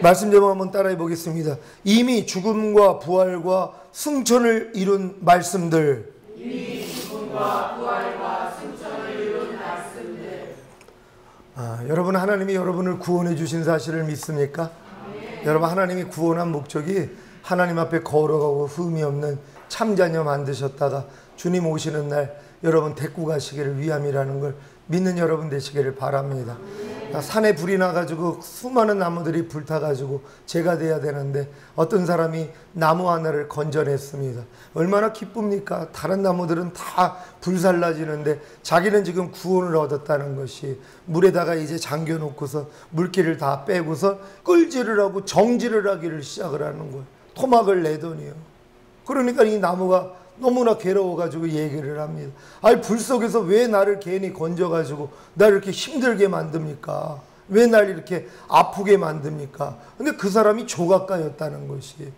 말씀 제목 한번 따라해 보겠습니다. 이미 죽음과 부활과 승천을 이룬 말씀들. 이미 죽음과 부활과 승천을 이룬 말씀들. 여러분, 하나님이 여러분을 구원해 주신 사실을 믿습니까? 여러분, 하나님이 구원한 목적이 하나님 앞에 걸어가고 흠이 없는 참자녀 만드셨다가 주님 오시는 날 여러분 데리고 가시기를 위함이라는 걸 믿는 여러분 되시기를 바랍니다. 산에 불이 나가지고 수많은 나무들이 불타가지고 재가 돼야 되는데 어떤 사람이 나무 하나를 건져냈습니다. 얼마나 기쁩니까? 다른 나무들은 다 불살라지는데 자기는 지금 구원을 얻었다는 것이, 물에다가 이제 잠겨놓고서 물기를 다 빼고서 끌지를 하고 정지를 하기를 시작을 하는 거예요. 토막을 내더니요. 그러니까 이 나무가 너무나 괴로워가지고 얘기를 합니다. 아니, 불 속에서 왜 나를 괜히 건져가지고 나를 이렇게 힘들게 만듭니까? 왜 날 이렇게 아프게 만듭니까? 근데 그 사람이 조각가였다는 것이,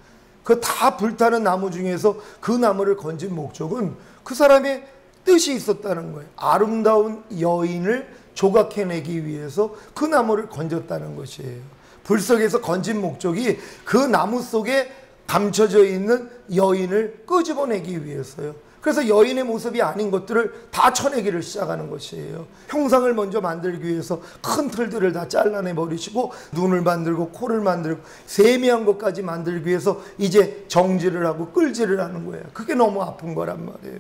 그 다 불타는 나무 중에서 그 나무를 건진 목적은 그 사람의 뜻이 있었다는 거예요. 아름다운 여인을 조각해내기 위해서 그 나무를 건졌다는 것이에요. 불 속에서 건진 목적이 그 나무 속에 감춰져 있는 여인을 끄집어내기 위해서요. 그래서 여인의 모습이 아닌 것들을 다 쳐내기를 시작하는 것이에요. 형상을 먼저 만들기 위해서 큰 틀들을 다 잘라내 버리시고 눈을 만들고 코를 만들고 세미한 것까지 만들기 위해서 이제 정지를 하고 끌지를 하는 거예요. 그게 너무 아픈 거란 말이에요.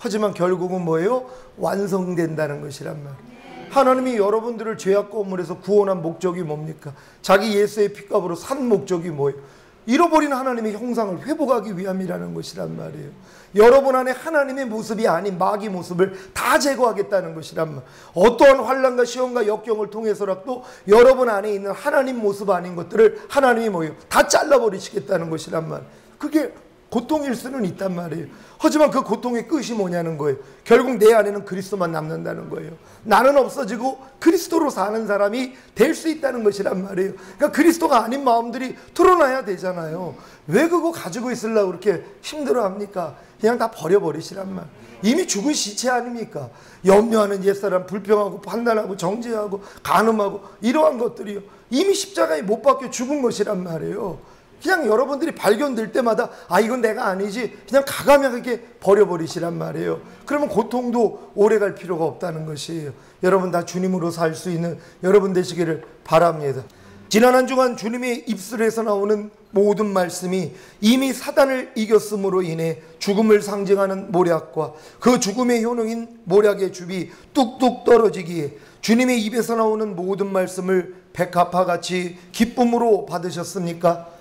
하지만 결국은 뭐예요? 완성된다는 것이란 말이에요. 하나님이 여러분들을 죄악과 허물에서 구원한 목적이 뭡니까? 자기 예수의 피값으로 산 목적이 뭐예요? 잃어버린 하나님의 형상을 회복하기 위함이라는 것이란 말이에요. 여러분 안에 하나님의 모습이 아닌 마귀 모습을 다 제거하겠다는 것이란 말. 어떠한 환난과 시험과 역경을 통해서라도 여러분 안에 있는 하나님 모습 아닌 것들을 하나님이 뭐예요? 다 잘라버리시겠다는 것이란 말. 그게 고통일 수는 있단 말이에요. 하지만 그 고통의 끝이 뭐냐는 거예요. 결국 내 안에는 그리스도만 남는다는 거예요. 나는 없어지고 그리스도로 사는 사람이 될 수 있다는 것이란 말이에요. 그러니까 그리스도가 아닌 마음들이 드러나야 되잖아요. 왜 그거 가지고 있으려고 그렇게 힘들어합니까? 그냥 다 버려버리시란 말. 이미 죽은 시체 아닙니까? 염려하는 옛사람, 불평하고 판단하고 정죄하고 간음하고 이러한 것들이요, 이미 십자가에 못 박혀 죽은 것이란 말이에요. 그냥 여러분들이 발견될 때마다 이건 내가 아니지, 그냥 가감하게 버려버리시란 말이에요. 그러면 고통도 오래갈 필요가 없다는 것이에요. 여러분 다 주님으로 살 수 있는 여러분 되시기를 바랍니다. 지난 한 주간 주님의 입술에서 나오는 모든 말씀이 이미 사단을 이겼음으로 인해 죽음을 상징하는 모략과 그 죽음의 효능인 모략의 줍이 뚝뚝 떨어지기에 주님의 입에서 나오는 모든 말씀을 백합화같이 기쁨으로 받으셨습니까?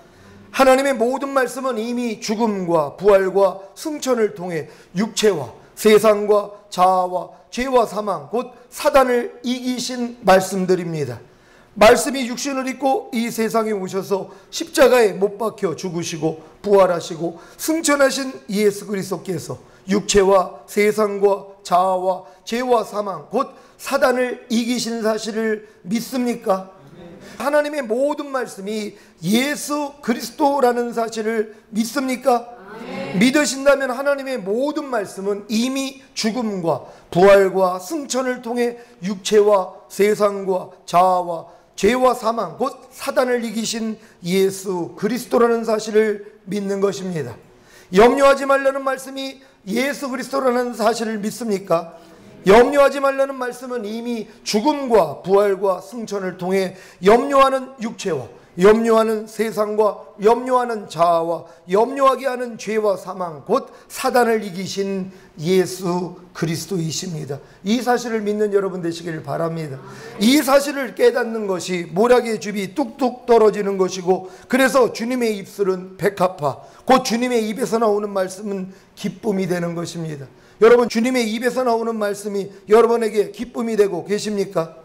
하나님의 모든 말씀은 이미 죽음과 부활과 승천을 통해 육체와 세상과 자아와 죄와 사망 곧 사단을 이기신 말씀들입니다. 말씀이 육신을 입고 이 세상에 오셔서 십자가에 못 박혀 죽으시고 부활하시고 승천하신 예수 그리스도께서 육체와 세상과 자아와 죄와 사망 곧 사단을 이기신 사실을 믿습니까? 하나님의 모든 말씀이 예수 그리스도라는 사실을 믿습니까? 믿으신다면 하나님의 모든 말씀은 이미 죽음과 부활과 승천을 통해 육체와 세상과 자아와 죄와 사망 곧 사단을 이기신 예수 그리스도라는 사실을 믿는 것입니다. 염려하지 말라는 말씀이 예수 그리스도라는 사실을 믿습니까? 염려하지 말라는 말씀은 이미 죽음과 부활과 승천을 통해 염려하는 육체와 염려하는 세상과 염려하는 자아와 염려하게 하는 죄와 사망 곧 사단을 이기신 예수 그리스도이십니다. 이 사실을 믿는 여러분 되시기를 바랍니다. 이 사실을 깨닫는 것이 모략의 줍이 뚝뚝 떨어지는 것이고, 그래서 주님의 입술은 백합화 곧 주님의 입에서 나오는 말씀은 기쁨이 되는 것입니다. 여러분, 주님의 입에서 나오는 말씀이 여러분에게 기쁨이 되고 계십니까?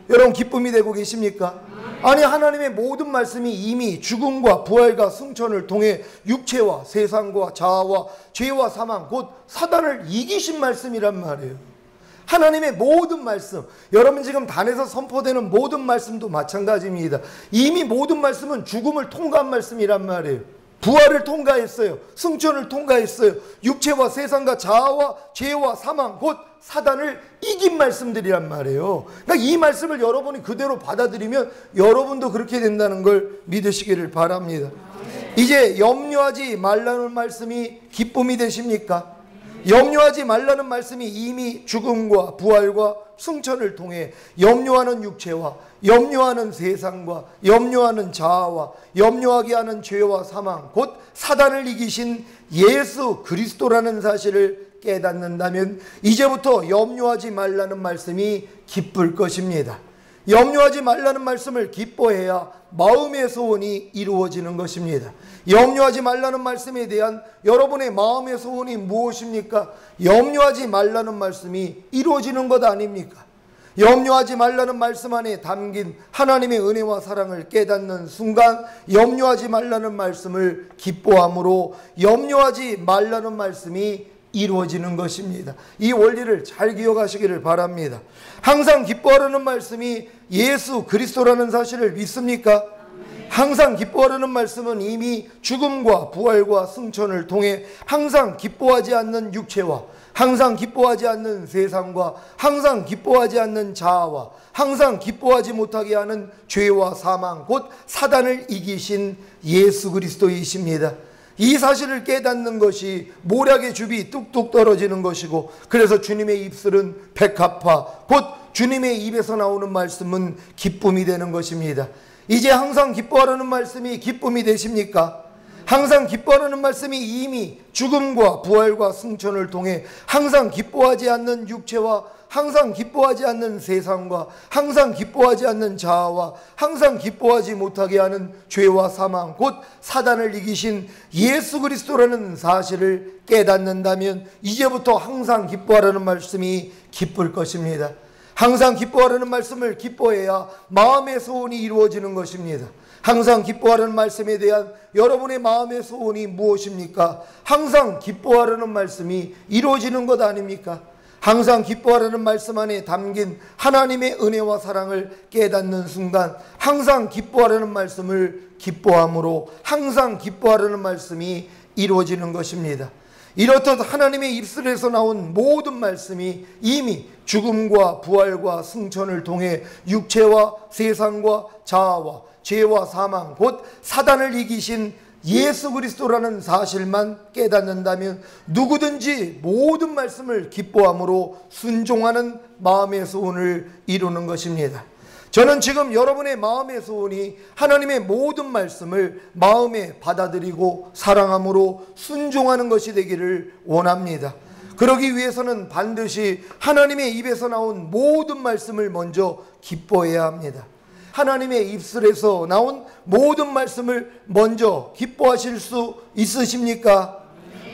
여러분 기쁨이 되고 계십니까? 아니, 하나님의 모든 말씀이 이미 죽음과 부활과 승천을 통해 육체와 세상과 자아와 죄와 사망 곧 사단을 이기신 말씀이란 말이에요. 하나님의 모든 말씀, 여러분 지금 단에서 선포되는 모든 말씀도 마찬가지입니다. 이미 모든 말씀은 죽음을 통과한 말씀이란 말이에요. 부활을 통과했어요. 승천을 통과했어요. 육체와 세상과 자아와 죄와 사망 곧 사단을 이긴 말씀들이란 말이에요. 그러니까 이 말씀을 여러분이 그대로 받아들이면 여러분도 그렇게 된다는 걸 믿으시기를 바랍니다. 이제 염려하지 말라는 말씀이 기쁨이 되십니까? 염려하지 말라는 말씀이 이미 죽음과 부활과 승천을 통해 염려하는 육체와 염려하는 세상과 염려하는 자아와 염려하게 하는 죄와 사망 곧 사단을 이기신 예수 그리스도라는 사실을 깨닫는다면 이제부터 염려하지 말라는 말씀이 기쁠 것입니다. 염려하지 말라는 말씀을 기뻐해야 마음의 소원이 이루어지는 것입니다. 염려하지 말라는 말씀에 대한 여러분의 마음의 소원이 무엇입니까? 염려하지 말라는 말씀이 이루어지는 것 아닙니까? 염려하지 말라는 말씀 안에 담긴 하나님의 은혜와 사랑을 깨닫는 순간 염려하지 말라는 말씀을 기뻐함으로 염려하지 말라는 말씀이 이루어지는 것입니다. 이 원리를 잘 기억하시기를 바랍니다. 항상 기뻐하라는 말씀이 예수 그리스도라는 사실을 믿습니까? 항상 기뻐하라는 말씀은 이미 죽음과 부활과 승천을 통해 항상 기뻐하지 않는 육체와 항상 기뻐하지 않는 세상과 항상 기뻐하지 않는 자아와 항상 기뻐하지 못하게 하는 죄와 사망 곧 사단을 이기신 예수 그리스도이십니다. 이 사실을 깨닫는 것이 모략의 줍이 뚝뚝 떨어지는 것이고 그래서 주님의 입술은 백합화 곧 주님의 입에서 나오는 말씀은 기쁨이 되는 것입니다. 이제 항상 기뻐하라는 말씀이 기쁨이 되십니까? 항상 기뻐하라는 말씀이 이미 죽음과 부활과 승천을 통해 항상 기뻐하지 않는 육체와 항상 기뻐하지 않는 세상과 항상 기뻐하지 않는 자아와 항상 기뻐하지 못하게 하는 죄와 사망 곧 사단을 이기신 예수 그리스도라는 사실을 깨닫는다면 이제부터 항상 기뻐하라는 말씀이 기쁠 것입니다. 항상 기뻐하라는 말씀을 기뻐해야 마음의 소원이 이루어지는 것입니다. 항상 기뻐하라는 말씀에 대한 여러분의 마음의 소원이 무엇입니까? 항상 기뻐하라는 말씀이 이루어지는 것 아닙니까? 항상 기뻐하라는 말씀 안에 담긴 하나님의 은혜와 사랑을 깨닫는 순간 항상 기뻐하라는 말씀을 기뻐함으로 항상 기뻐하라는 말씀이 이루어지는 것입니다. 이렇듯 하나님의 입술에서 나온 모든 말씀이 이미 죽음과 부활과 승천을 통해 육체와 세상과 자아와 죄와 사망 곧 사단을 이기신 예수 그리스도라는 사실만 깨닫는다면 누구든지 모든 말씀을 기뻐함으로 순종하는 마음의 소원을 이루는 것입니다. 저는 지금 여러분의 마음의 소원이 하나님의 모든 말씀을 마음에 받아들이고 사랑함으로 순종하는 것이 되기를 원합니다. 그러기 위해서는 반드시 하나님의 입에서 나온 모든 말씀을 먼저 기뻐해야 합니다. 하나님의 입술에서 나온 모든 말씀을 먼저 기뻐하실 수 있으십니까?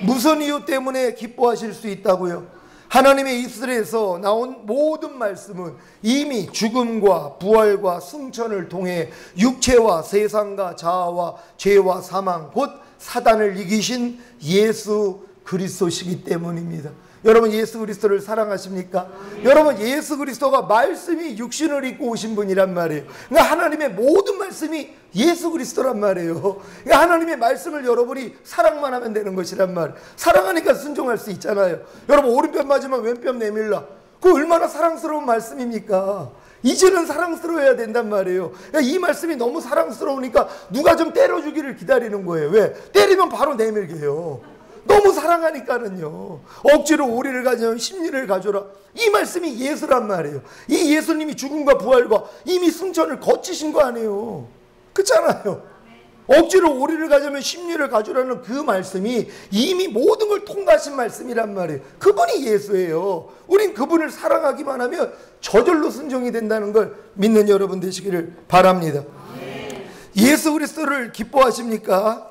무슨 이유 때문에 기뻐하실 수 있다고요? 하나님의 입술에서 나온 모든 말씀은 이미 죽음과 부활과 승천을 통해 육체와 세상과 자아와 죄와 사망 곧 사단을 이기신 예수 그리스도시기 때문입니다. 여러분 예수 그리스도를 사랑하십니까? 여러분 예수 그리스도가 말씀이 육신을 입고 오신 분이란 말이에요. 그러니까 하나님의 모든 말씀이 예수 그리스도란 말이에요. 그러니까 하나님의 말씀을 여러분이 사랑만 하면 되는 것이란 말이에요. 사랑하니까 순종할 수 있잖아요. 여러분 오른편 맞으면 왼편 내밀라. 그거 얼마나 사랑스러운 말씀입니까? 이제는 사랑스러워야 된단 말이에요. 그러니까 이 말씀이 너무 사랑스러우니까 누가 좀 때려주기를 기다리는 거예요. 왜? 때리면 바로 내밀게 해요. 너무 사랑하니까는요. 억지로 오리를 가져면 십리를 가져라. 이 말씀이 예수란 말이에요. 이 예수님이 죽음과 부활과 이미 승천을 거치신 거 아니에요. 그렇잖아요. 억지로 오리를 가져면 십리를 가져라는 그 말씀이 이미 모든 걸 통과하신 말씀이란 말이에요. 그분이 예수예요. 우린 그분을 사랑하기만 하면 저절로 순종이 된다는 걸 믿는 여러분 되시기를 바랍니다. 예수 그리스도를 기뻐하십니까?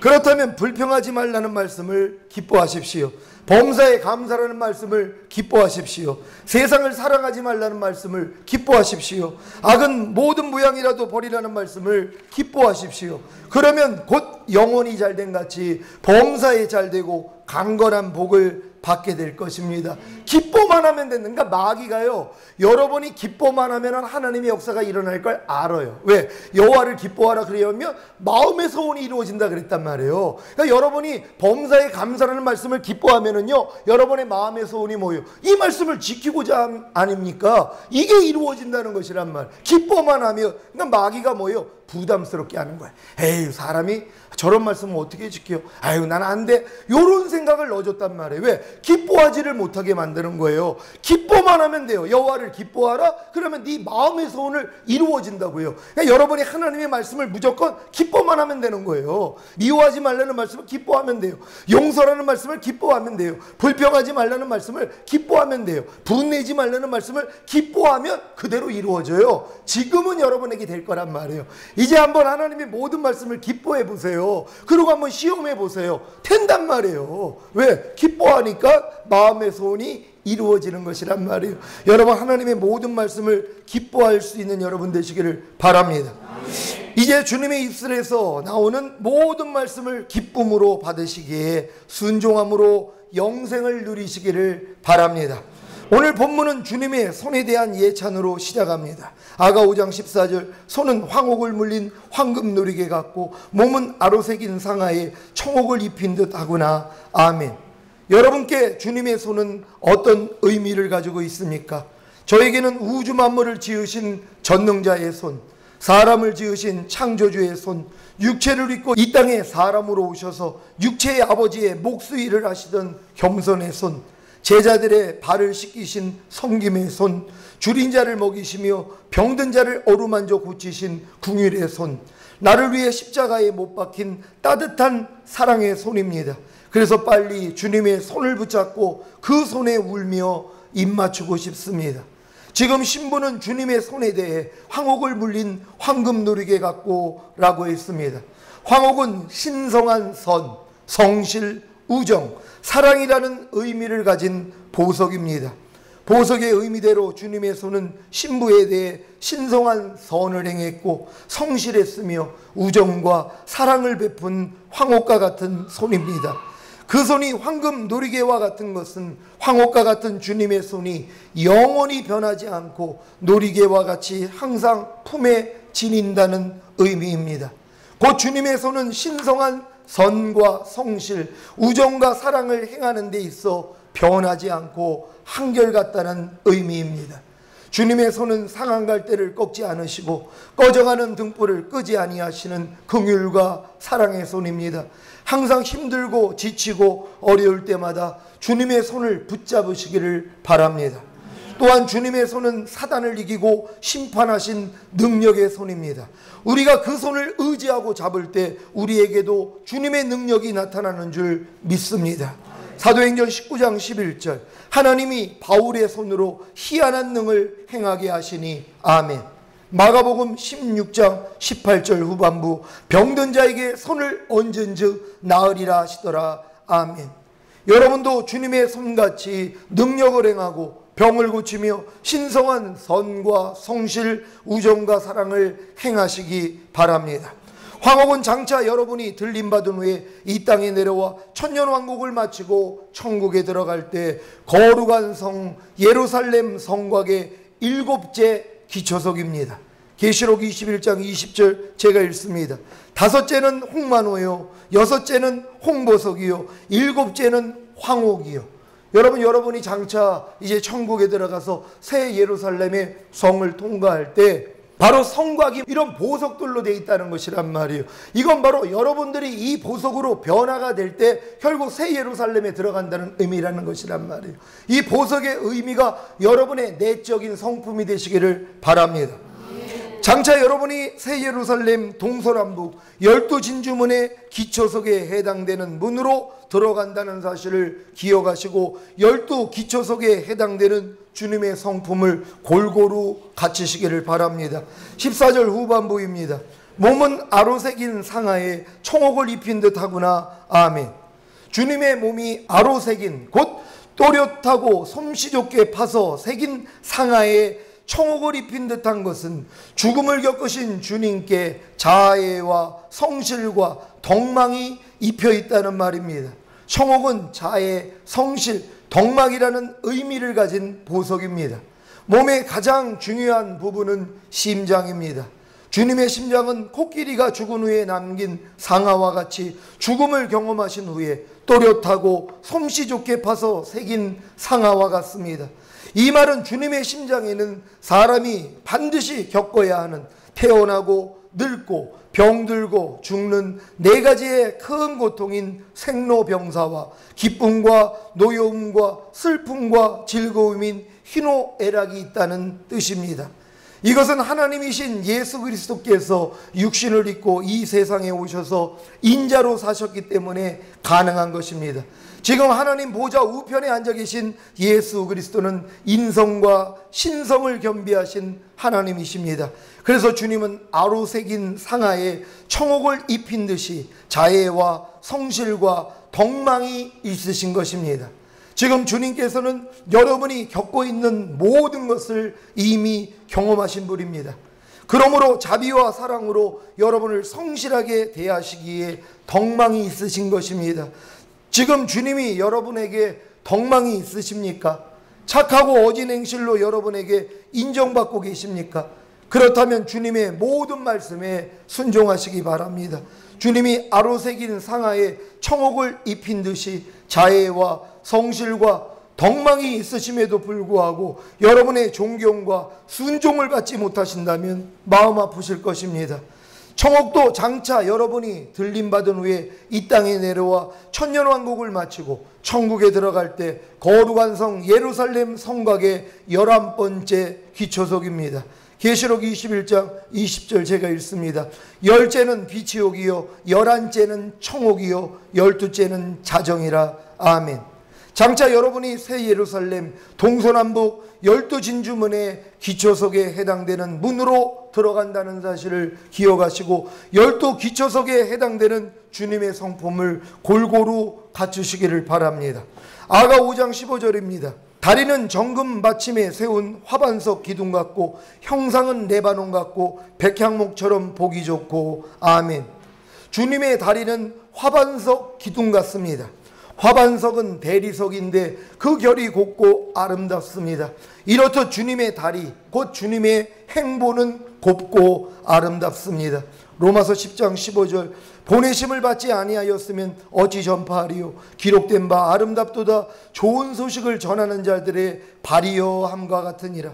그렇다면 불평하지 말라는 말씀을 기뻐하십시오. 범사에 감사라는 말씀을 기뻐하십시오. 세상을 사랑하지 말라는 말씀을 기뻐하십시오. 악은 모든 모양이라도 버리라는 말씀을 기뻐하십시오. 그러면 곧 영혼이 잘된 같이 범사에 잘되고 강건한 복을 받게 될 것입니다. 기뻐 기뻐만 하면 되는가? 마귀가요, 여러분이 기뻐만 하면 하나님의 역사가 일어날 걸 알아요. 왜? 여호와를 기뻐하라 그러면 마음의 소원이 이루어진다 그랬단 말이에요. 그러니까 여러분이 범사에 감사라는 말씀을 기뻐하면은요, 여러분의 마음의 소원이 뭐예요? 이 말씀을 지키고자 아닙니까? 이게 이루어진다는 것이란 말. 기뻐만 하면, 그러니까 마귀가 뭐예요? 부담스럽게 하는 거야. 에이, 사람이 저런 말씀은 어떻게 지켜? 아유, 난 안 돼. 요런 생각을 넣어줬단 말이에요. 왜? 기뻐하지를 못하게 만드는 거예요. 기뻐만 하면 돼요. 여호와를 기뻐하라? 그러면 네 마음의 소원을 이루어진다고요. 그러니까 여러분이 하나님의 말씀을 무조건 기뻐만 하면 되는 거예요. 미워하지 말라는 말씀을 기뻐하면 돼요. 용서라는 말씀을 기뻐하면 돼요. 불평하지 말라는 말씀을 기뻐하면 돼요. 분내지 말라는 말씀을 기뻐하면 그대로 이루어져요. 지금은 여러분에게 될 거란 말이에요. 이제 한번 하나님의 모든 말씀을 기뻐해 보세요. 그리고 한번 시험해 보세요. 된단 말이에요. 왜? 기뻐하니까 마음의 소원이 이루어지는 것이란 말이에요. 여러분, 하나님의 모든 말씀을 기뻐할 수 있는 여러분 되시기를 바랍니다. 이제 주님의 입술에서 나오는 모든 말씀을 기쁨으로 받으시기에 순종함으로 영생을 누리시기를 바랍니다. 오늘 본문은 주님의 손에 대한 예찬으로 시작합니다. 아가 5장 14절, 손은 황옥을 물린 황금 누리개 같고 몸은 아로새긴 상하에 청옥을 입힌 듯 하구나. 아멘. 여러분께 주님의 손은 어떤 의미를 가지고 있습니까? 저에게는 우주 만물을 지으신 전능자의 손, 사람을 지으신 창조주의 손, 육체를 입고 이 땅에 사람으로 오셔서 육체의 아버지의 목수일을 하시던 겸손의 손, 제자들의 발을 씻기신 섬김의 손, 줄인 자를 먹이시며 병든 자를 어루만져 고치신 궁율의 손, 나를 위해 십자가에 못 박힌 따뜻한 사랑의 손입니다. 그래서 빨리 주님의 손을 붙잡고 그 손에 울며 입 맞추고 싶습니다. 지금 신부는 주님의 손에 대해 황옥을 물린 황금 누리개 같고 라고 했습니다. 황옥은 신성한 선, 성실, 우정, 사랑이라는 의미를 가진 보석입니다. 보석의 의미대로 주님의 손은 신부에 대해 신성한 선을 행했고 성실했으며 우정과 사랑을 베푼 황옥과 같은 손입니다. 그 손이 황금 누리개와 같은 것은 황옥과 같은 주님의 손이 영원히 변하지 않고 누리개와 같이 항상 품에 지닌다는 의미입니다. 곧 주님의 손은 신성한 선과 성실, 우정과 사랑을 행하는 데 있어 변하지 않고 한결같다는 의미입니다. 주님의 손은 상한 갈대를 꺾지 않으시고 꺼져가는 등불을 끄지 아니하시는 긍휼과 사랑의 손입니다. 항상 힘들고 지치고 어려울 때마다 주님의 손을 붙잡으시기를 바랍니다. 또한 주님의 손은 사단을 이기고 심판하신 능력의 손입니다. 우리가 그 손을 의지하고 잡을 때 우리에게도 주님의 능력이 나타나는 줄 믿습니다. 사도행전 19장 11절, 하나님이 바울의 손으로 희한한 능을 행하게 하시니 아멘. 마가복음 16장 18절 후반부, 병든 자에게 손을 얹은즉 나으리라 하시더라. 아멘. 여러분도 주님의 손같이 능력을 행하고 병을 고치며 신성한 선과 성실, 우정과 사랑을 행하시기 바랍니다. 황옥은 장차 여러분이 들림받은 후에 이 땅에 내려와 천년왕국을 마치고 천국에 들어갈 때 거룩한 성 예루살렘 성곽의 7째 기초석입니다. 계시록 21장 20절 제가 읽습니다. 5째는 홍만호요, 6째는 홍보석이요, 7째는 황옥이요. 여러분이 장차 이제 천국에 들어가서 새 예루살렘의 성을 통과할 때 바로 성곽이 이런 보석들로 되어 있다는 것이란 말이에요. 이건 바로 여러분들이 이 보석으로 변화가 될 때 결국 새 예루살렘에 들어간다는 의미라는 것이란 말이에요. 이 보석의 의미가 여러분의 내적인 성품이 되시기를 바랍니다. 장차 여러분이 새 예루살렘 동서남북 12진주문의 기초석에 해당되는 문으로 들어간다는 사실을 기억하시고 12기초석에 해당되는 주님의 성품을 골고루 갖추시기를 바랍니다. 14절 후반부입니다. 몸은 아로새긴 상하에 청옥을 입힌 듯 하구나. 아멘. 주님의 몸이 아로새긴 곧 또렷하고 솜씨 좋게 파서 새긴 상하에 청옥을 입힌 듯한 것은 죽음을 겪으신 주님께 자애와 성실과 덕망이 입혀 있다는 말입니다. 청옥은 자애, 성실, 덕막이라는 의미를 가진 보석입니다. 몸의 가장 중요한 부분은 심장입니다. 주님의 심장은 코끼리가 죽은 후에 남긴 상아와 같이 죽음을 경험하신 후에 또렷하고 솜씨 좋게 파서 새긴 상아와 같습니다. 이 말은 주님의 심장에는 사람이 반드시 겪어야 하는 태어나고 늙고 병들고 죽는 네 가지의 큰 고통인 생로병사와 기쁨과 노여움과 슬픔과 즐거움인 희노애락이 있다는 뜻입니다. 이것은 하나님이신 예수 그리스도께서 육신을 입고 이 세상에 오셔서 인자로 사셨기 때문에 가능한 것입니다. 지금 하나님 보좌 우편에 앉아 계신 예수 그리스도는 인성과 신성을 겸비하신 하나님이십니다. 그래서 주님은 아로새긴 상아에 청옥을 입힌 듯이 자애와 성실과 덕망이 있으신 것입니다. 지금 주님께서는 여러분이 겪고 있는 모든 것을 이미 경험하신 분입니다. 그러므로 자비와 사랑으로 여러분을 성실하게 대하시기에 덕망이 있으신 것입니다. 지금 주님이 여러분에게 덕망이 있으십니까? 착하고 어진 행실로 여러분에게 인정받고 계십니까? 그렇다면 주님의 모든 말씀에 순종하시기 바랍니다. 주님이 아로새긴 상아에 청옥을 입힌 듯이 자애와 성실과 덕망이 있으심에도 불구하고 여러분의 존경과 순종을 받지 못하신다면 마음 아프실 것입니다. 청옥도 장차 여러분이 들림받은 후에 이 땅에 내려와 천년왕국을 마치고 천국에 들어갈 때 거룩한 성 예루살렘 성곽의 11번째 기초석입니다. 계시록 21장 20절 제가 읽습니다. 10째는 빛이 오기요 11째는 청옥이요 12째는 자정이라. 아멘. 장차 여러분이 새 예루살렘 동서남북 12진주문의 기초석에 해당되는 문으로 들어간다는 사실을 기억하시고 12기초석에 해당되는 주님의 성품을 골고루 갖추시기를 바랍니다. 아가 5장 15절입니다. 다리는 정금 받침에 세운 화반석 기둥 같고 형상은 레바논 같고 백향목처럼 보기 좋고. 아멘. 주님의 다리는 화반석 기둥 같습니다. 화반석은 대리석인데 그 결이 곱고 아름답습니다. 이렇듯 주님의 다리 곧 주님의 행보는 곱고 아름답습니다. 로마서 10장 15절 보내심을 받지 아니하였으면 어찌 전파하리요 기록된 바 아름답도다 좋은 소식을 전하는 자들의 발이여 함과 같으니라.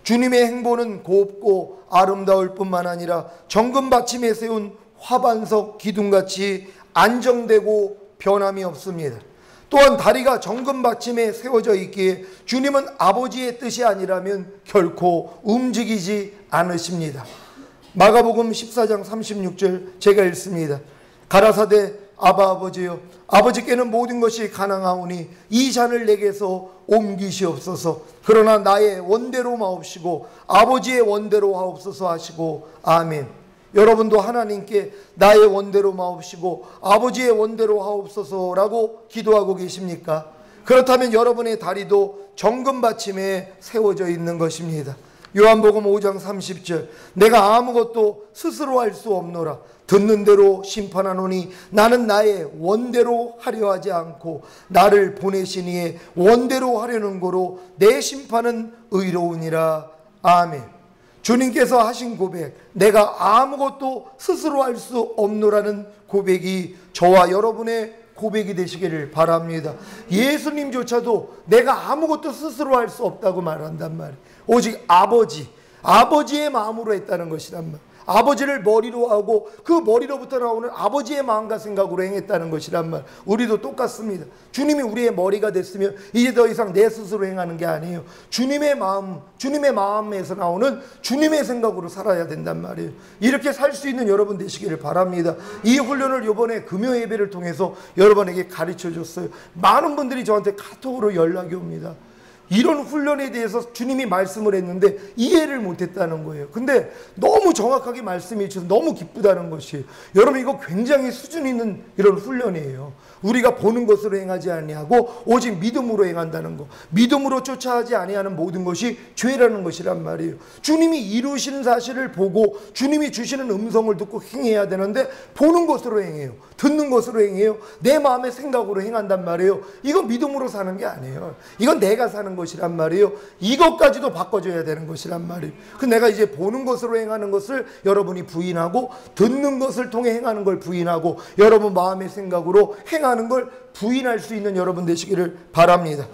주님의 행보는 곱고 아름다울 뿐만 아니라 정금 받침에 세운 화반석 기둥같이 안정되고 변함이 없습니다. 또한 다리가 정금 받침에 세워져 있기에 주님은 아버지의 뜻이 아니라면 결코 움직이지 않으십니다. 마가복음 14장 36절 제가 읽습니다. 가라사대 아바 아버지여 아버지께는 모든 것이 가능하오니 이 잔을 내게서 옮기시옵소서. 그러나 나의 원대로 마옵시고 아버지의 원대로 하옵소서 하시고. 아멘. 여러분도 하나님께 나의 원대로 마옵시고 아버지의 원대로 하옵소서라고 기도하고 계십니까? 그렇다면 여러분의 다리도 정금 받침에 세워져 있는 것입니다. 요한복음 5장 30절 내가 아무것도 스스로 할 수 없노라. 듣는 대로 심판하노니 나는 나의 원대로 하려 하지 않고 나를 보내신 이의 원대로 하려는 거로 내 심판은 의로우니라. 아멘. 주님께서 하신 고백, 내가 아무것도 스스로 할 수 없노라는 고백이 저와 여러분의 고백이 되시기를 바랍니다. 예수님조차도 내가 아무것도 스스로 할 수 없다고 말한단 말이에요. 오직 아버지의 마음으로 했다는 것이란 말이에요. 아버지를 머리로 하고 그 머리로부터 나오는 아버지의 마음과 생각으로 행했다는 것이란 말. 우리도 똑같습니다. 주님이 우리의 머리가 됐으면 이제 더 이상 내 스스로 행하는 게 아니에요. 주님의 마음에서 나오는 주님의 생각으로 살아야 된단 말이에요. 이렇게 살 수 있는 여러분 되시기를 바랍니다. 이 훈련을 이번에 금요 예배를 통해서 여러분에게 가르쳐 줬어요. 많은 분들이 저한테 카톡으로 연락이 옵니다. 이런 훈련에 대해서 주님이 말씀을 했는데 이해를 못했다는 거예요. 근데 너무 정확하게 말씀해 주셔서 너무 기쁘다는 것이에요. 여러분 이거 굉장히 수준 있는 이런 훈련이에요. 우리가 보는 것으로 행하지 아니하고 오직 믿음으로 행한다는 것. 믿음으로 쫓아하지 아니하는 모든 것이 죄라는 것이란 말이에요. 주님이 이루시는 사실을 보고 주님이 주시는 음성을 듣고 행해야 되는데 보는 것으로 행해요. 듣는 것으로 행해요. 내 마음의 생각으로 행한단 말이에요. 이건 믿음으로 사는 게 아니에요. 이건 내가 사는 것이란 말이에요. 이것까지도 바꿔줘야 되는 것이란 말이에요. 그 내가 이제 보는 것으로 행하는 것을 여러분이 부인하고 듣는 것을 통해 행하는 걸 부인하고 여러분 마음의 생각으로 행하는 걸 부인할 수 있는 여러분 되시기를 바랍니다.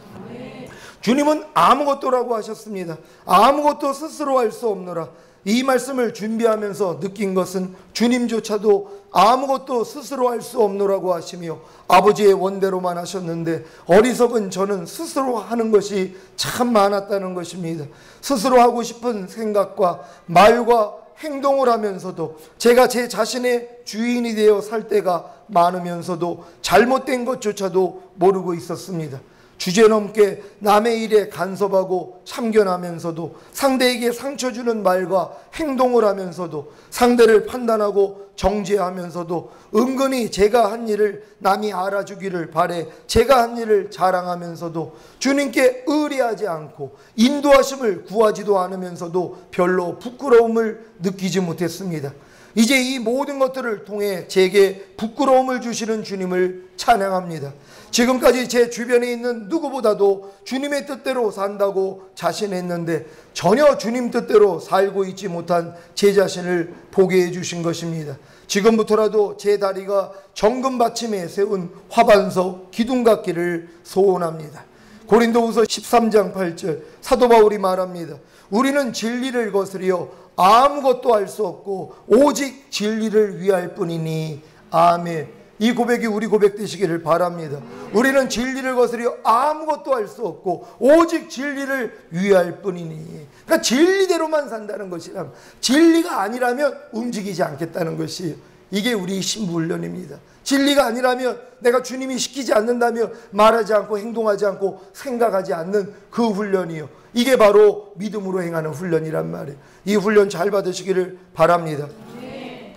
주님은 아무것도라고 하셨습니다. 아무것도 스스로 할 수 없노라. 이 말씀을 준비하면서 느낀 것은 주님조차도 아무것도 스스로 할 수 없노라고 하시며 아버지의 원대로만 하셨는데 어리석은 저는 스스로 하는 것이 참 많았다는 것입니다. 스스로 하고 싶은 생각과 말과 행동을 하면서도 제가 제 자신의 주인이 되어 살 때가 많으면서도 잘못된 것조차도 모르고 있었습니다. 주제넘게 남의 일에 간섭하고 참견하면서도 상대에게 상처 주는 말과 행동을 하면서도 상대를 판단하고 정죄하면서도 은근히 제가 한 일을 남이 알아주기를 바래 제가 한 일을 자랑하면서도 주님께 의뢰하지 않고 인도하심을 구하지도 않으면서도 별로 부끄러움을 느끼지 못했습니다. 이제 이 모든 것들을 통해 제게 부끄러움을 주시는 주님을 찬양합니다. 지금까지 제 주변에 있는 누구보다도 주님의 뜻대로 산다고 자신했는데 전혀 주님 뜻대로 살고 있지 못한 제 자신을 보게 해주신 것입니다. 지금부터라도 제 다리가 정금 받침에 세운 화반석 기둥 같기를 소원합니다. 고린도후서 13장 8절 사도 바울이 말합니다. 우리는 진리를 거스려 아무것도 할 수 없고 오직 진리를 위할 뿐이니 아멘. 이 고백이 우리 고백 되시기를 바랍니다. 우리는 진리를 거스려 아무것도 할 수 없고 오직 진리를 위할 뿐이니. 그러니까 진리대로만 산다는 것이라면 진리가 아니라면 움직이지 않겠다는 것이 이게 우리 신부훈련입니다. 진리가 아니라면 내가 주님이 시키지 않는다면 말하지 않고 행동하지 않고 생각하지 않는 그 훈련이요. 이게 바로 믿음으로 행하는 훈련이란 말이에요. 이 훈련 잘 받으시기를 바랍니다.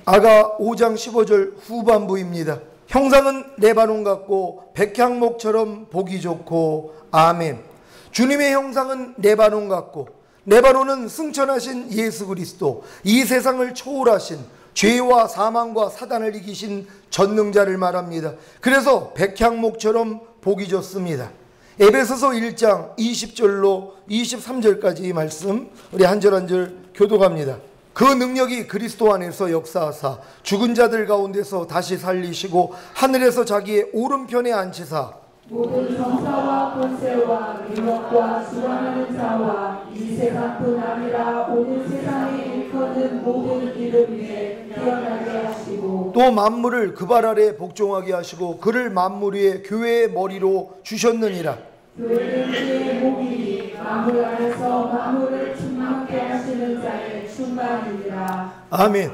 아가 5장 15절 후반부입니다. 형상은 레바논 같고 백향목처럼 보기 좋고 아멘. 주님의 형상은 레바논 같고 레바논은 승천하신 예수 그리스도 이 세상을 초월하신 죄와 사망과 사단을 이기신 전능자를 말합니다. 그래서 백향목처럼 보기 좋습니다. 에베소서 1장 20절로 23절까지 이 말씀 우리 한 절 한 절 교독합니다. 그 능력이 그리스도 안에서 역사하사 죽은 자들 가운데서 다시 살리시고 하늘에서 자기의 오른편에 앉히사 모든 정사와 권세와 능력과 수많은 자와 이 세상뿐 아니라 오는 세상에 일컫는 모든 이름 위에 태어나게 하시고 또 만물을 그 발 아래 복종하게 하시고 그를 만물 위에 교회의 머리로 주셨느니라. 교회는 그의 몸이니 만물 안에서 만물을 충만케 하시는 자의 충만이니라. 아멘.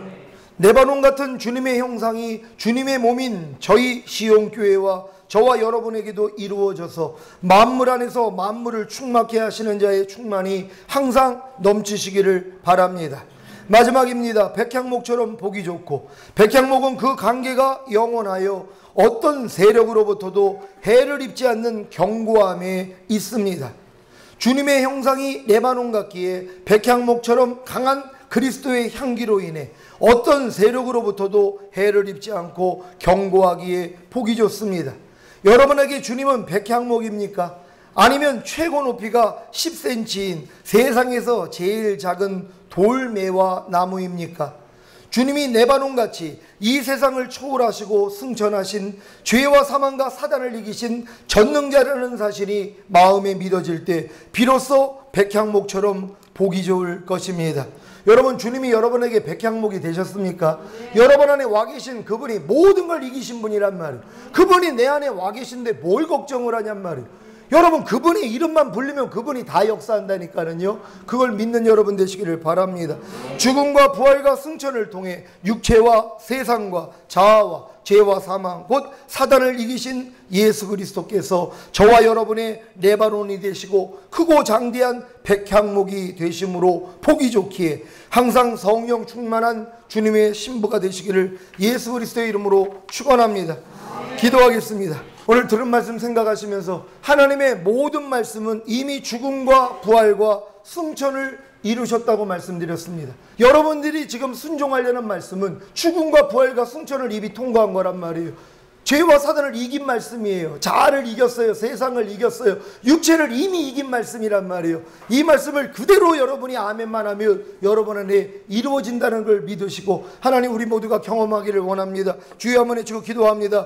레바논 같은 주님의 형상이 주님의 몸인 저희 시온교회와 저와 여러분에게도 이루어져서 만물 안에서 만물을 충만케 하시는 자의 충만이 항상 넘치시기를 바랍니다. 마지막입니다. 백향목처럼 보기 좋고 백향목은 그 관계가 영원하여 어떤 세력으로부터도 해를 입지 않는 견고함에 있습니다. 주님의 형상이 레바논 같기에 백향목처럼 강한 그리스도의 향기로 인해 어떤 세력으로부터도 해를 입지 않고 견고하기에 보기 좋습니다. 여러분에게 주님은 백향목입니까? 아니면 최고 높이가 10cm인 세상에서 제일 작은 돌매화 나무입니까? 주님이 레바논같이 이 세상을 초월하시고 승천하신 죄와 사망과 사단을 이기신 전능자라는 사실이 마음에 믿어질 때 비로소 백향목처럼 보기 좋을 것입니다. 여러분, 주님이 여러분에게 백향목이 되셨습니까? 여러분 안에 와 계신 그분이 모든 걸 이기신 분이란 말이에요. 그분이 내 안에 와 계신데 뭘 걱정을 하냔 말이에요. 여러분, 그분의 이름만 불리면 그분이 다 역사한다니까는요. 그걸 믿는 여러분 되시기를 바랍니다. 죽음과 부활과 승천을 통해 육체와 세상과 자아와 죄와 사망 곧 사단을 이기신 예수 그리스도께서 저와 여러분의 레바논이 되시고 크고 장대한 백향목이 되심으로 보기 좋기에 항상 성령 충만한 주님의 신부가 되시기를 예수 그리스도의 이름으로 축원합니다. 기도하겠습니다. 오늘 들은 말씀 생각하시면서 하나님의 모든 말씀은 이미 죽음과 부활과 승천을 이루셨다고 말씀드렸습니다. 여러분들이 지금 순종하려는 말씀은 죽음과 부활과 승천을 이미 통과한 거란 말이에요. 죄와 사단을 이긴 말씀이에요. 자아를 이겼어요. 세상을 이겼어요. 육체를 이미 이긴 말씀이란 말이에요. 이 말씀을 그대로 여러분이 아멘만 하면 여러분 안에 이루어진다는 걸 믿으시고 하나님 우리 모두가 경험하기를 원합니다. 주여 한번 해주고 기도합니다.